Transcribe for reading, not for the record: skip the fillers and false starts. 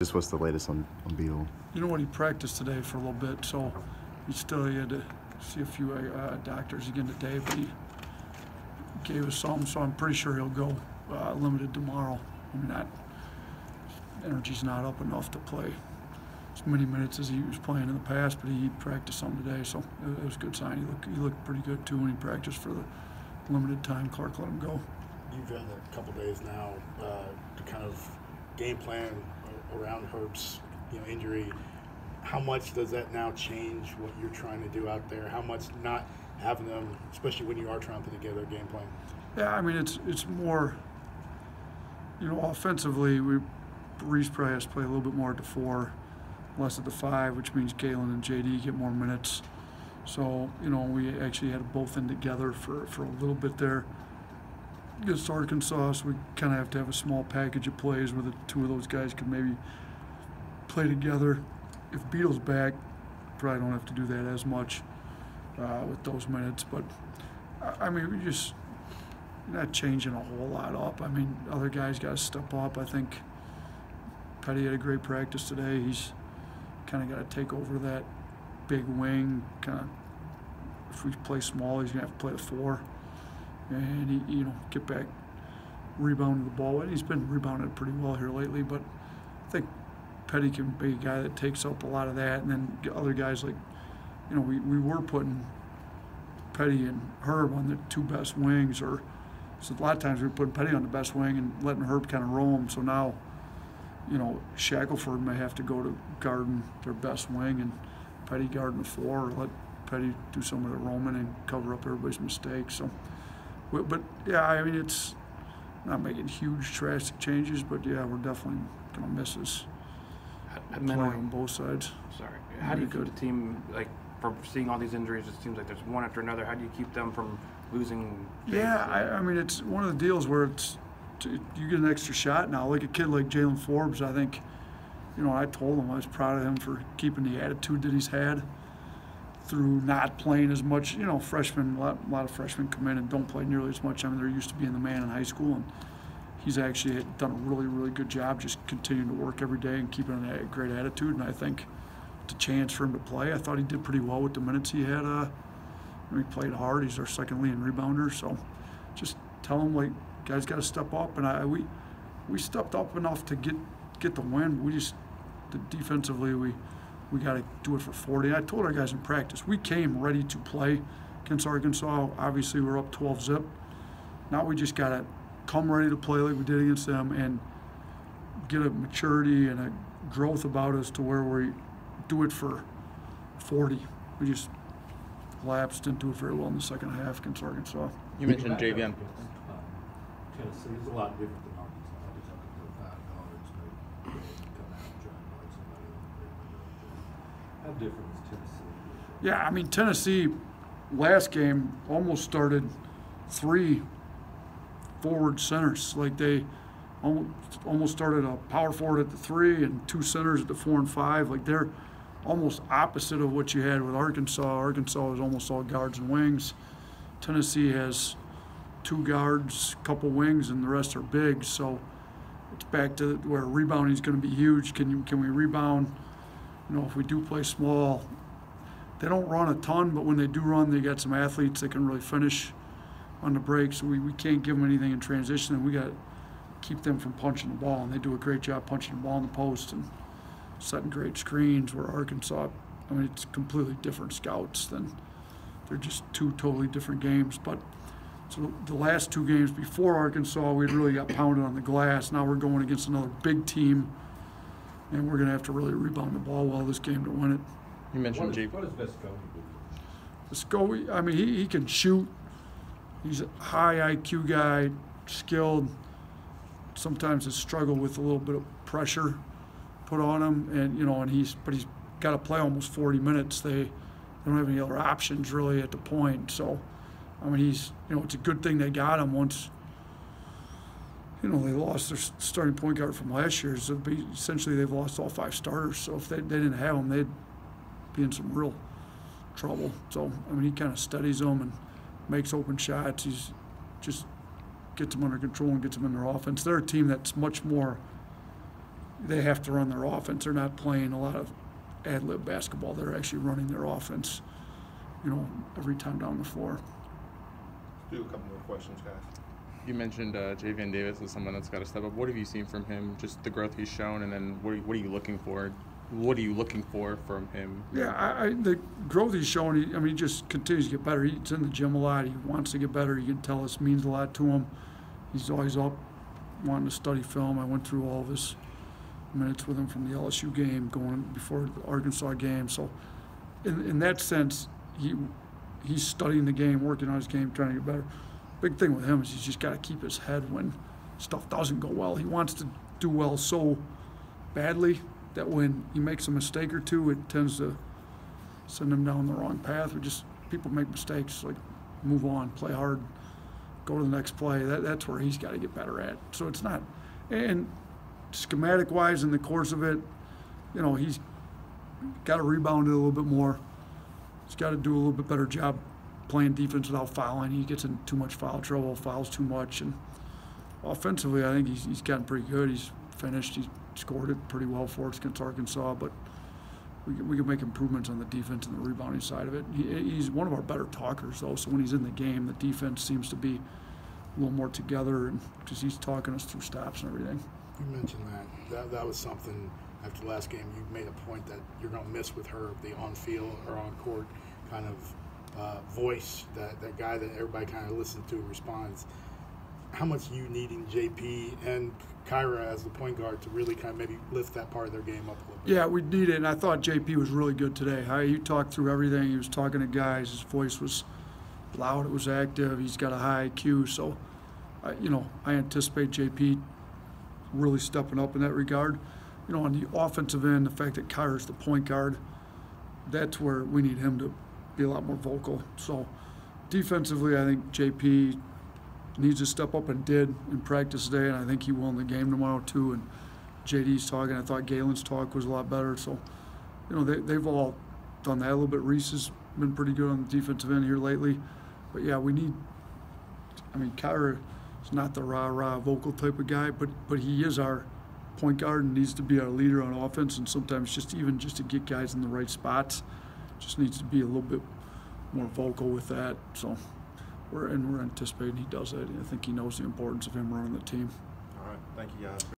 Just what's the latest on Beal? You know what, he practiced today for a little bit, so he had to see a few doctors again today, but he gave us some, so I'm pretty sure he'll go limited tomorrow. I mean, energy's not up enough to play as many minutes as he was playing in the past, but he practiced some today, so it was a good sign. He looked pretty good too when he practiced for the limited time. Clark let him go. You've had a couple days now to kind of game plan around Herb's injury. How much does that now change what you're trying to do out there? How much not having them, especially when you are trying to put together a game plan? Yeah, I mean, it's more, offensively, Reese probably has to play a little bit more at the 4, less at the 5, which means Galen and JD get more minutes. So, we actually had both in together for a little bit there. Against Arkansas, so we kind of have to have a small package of plays where the two of those guys could maybe play together. If Beal's back, probably don't have to do that as much with those minutes. But, I mean, we're not changing a whole lot up. I mean, other guys got to step up. I think Petty had a great practice today. He's kind of got to take over that big wing. Kind of, if we play small, he's going to have to play the 4. And he, get back, rebound the ball. And he's been rebounded pretty well here lately, but I think Petty can be a guy that takes up a lot of that. And then other guys like, we were putting Petty and Herb on the 2 best wings, so a lot of times we were putting Petty on the best wing and letting Herb kind of roam. So now, Shackelford may have to go to guarding their best wing and Petty guarding the 4, or let Petty do some of the roaming and cover up everybody's mistakes. So. But yeah, I mean, it's not making huge drastic changes, but yeah, we're definitely going to miss his play on both sides. Sorry. How do you keep the team, from seeing all these injuries, it seems like there's one after another, how do you keep them from losing? Yeah, I mean, it's one of the deals where you get an extra shot now. Like a kid like Jalen Forbes, I think, I told him I was proud of him for keeping the attitude that he's had through not playing as much. Freshmen, a lot of freshmen come in and don't play nearly as much. I mean, they're used to being the man in high school, and he's actually done a really, really good job just continuing to work every day and keeping a great attitude. And I think it's a chance for him to play. I thought he did pretty well with the minutes he had. He played hard. He's our second leading rebounder. So just tell him, guys got to step up. And we stepped up enough to get the win. Defensively, we got to do it for 40. I told our guys in practice, we came ready to play against Arkansas. Obviously, we're up 12-zip. Now we just got to come ready to play like we did against them and get a maturity and a growth about us to where we do it for 40. We just collapsed, didn't do it very well in the second half against Arkansas. You mentioned JVM. Tennessee is a lot different than Arkansas. Arkansas can go 5 yards, maybe come out and try and guard somebody on the perimeter. How different is Tennessee? Yeah, I mean, Tennessee last game almost started 3 forward centers. They almost started a power forward at the 3 and 2 centers at the 4 and 5. They're almost opposite of what you had with Arkansas. Arkansas is almost all guards and wings. Tennessee has 2 guards, a couple wings, and the rest are big. So it's back to where rebounding is going to be huge. Can we rebound? If we do play small, they don't run a ton, but when they do run, they got some athletes that can really finish on the break. So we can't give them anything in transition, and we got to keep them from punching the ball. And they do a great job punching the ball in the post and setting great screens. Where Arkansas, I mean, it's completely different scouts. They're just 2 totally different games. But so the last 2 games before Arkansas, we really got pounded on the glass. Now we're going against another big team, and we're going to have to really rebound the ball well this game to win it. You mentioned What does Vescovi do? Vescovi, I mean, he can shoot. He's a high IQ guy, skilled. Sometimes has struggled with a little bit of pressure put on him, and he's got to play almost 40 minutes. They don't have any other options really at the point. So, I mean, it's a good thing they got him once. They lost their starting point guard from last year. So essentially, they've lost all 5 starters. So if they didn't have him, they'd be in some real trouble. So, I mean, he kind of studies them and makes open shots. He's just gets them under control and gets them in their offense. They're a team that's much more they have to run their offense. They're not playing a lot of ad-lib basketball. They're actually running their offense, you know, every time down the floor. Do a couple more questions, guys. You mentioned Javian Davis as someone that's got to step up. What have you seen from him? Just the growth he's shown, and then what are you looking for? What are you looking for from him? Yeah, the growth he's shown, he just continues to get better. He's in the gym a lot. He wants to get better. You can tell this means a lot to him. He's always up wanting to study film. I went through all of his minutes with him from the LSU game, going before the Arkansas game. So in that sense, he's studying the game, working on his game, trying to get better. Big thing with him is he's just got to keep his head when stuff doesn't go well. He wants to do well so badly that when he makes a mistake or two, it tends to send him down the wrong path. People make mistakes, like move on, play hard, go to the next play. That's where he's got to get better at. So it's not, and schematic-wise in the course of it, you know, he's got to rebound it a little bit more. He's got to do a little bit better job playing defense without fouling. He gets in too much foul trouble, fouls too much, and offensively, I think he's gotten pretty good. He's finished. He's scored it pretty well for us against Arkansas, but we can make improvements on the defense and the rebounding side of it. He's one of our better talkers, though, so when he's in the game, the defense seems to be a little more together, and because he's talking us through stops and everything. You mentioned that was something after the last game. You made a point that you're going to miss with her, the on-field or on-court kind of voice, that guy that everybody kind of listens to, responds. How much you needing JP and Kyra as the point guard to really kind of maybe lift that part of their game up a little bit? Yeah, we need it, and I thought JP was really good today. He talked through everything. He was talking to guys. His voice was loud. It was active. He's got a high IQ, so I anticipate JP really stepping up in that regard. You know, on the offensive end, the fact that Kyra's the point guard, that's where we need him to be a lot more vocal. So defensively, I think JP needs to step up and did in practice today, and I think he will in the game tomorrow too. And JD's talking. I thought Galen's talk was a lot better. So, you know, they've all done that a little bit. Reese has been pretty good on the defensive end here lately. But yeah, Kyra is not the rah-rah vocal type of guy, but he is our point guard and needs to be our leader on offense, and sometimes just to get guys in the right spots, just needs to be a little bit more vocal with that. So we're anticipating he does that. I think he knows the importance of him running the team. All right. Thank you, guys.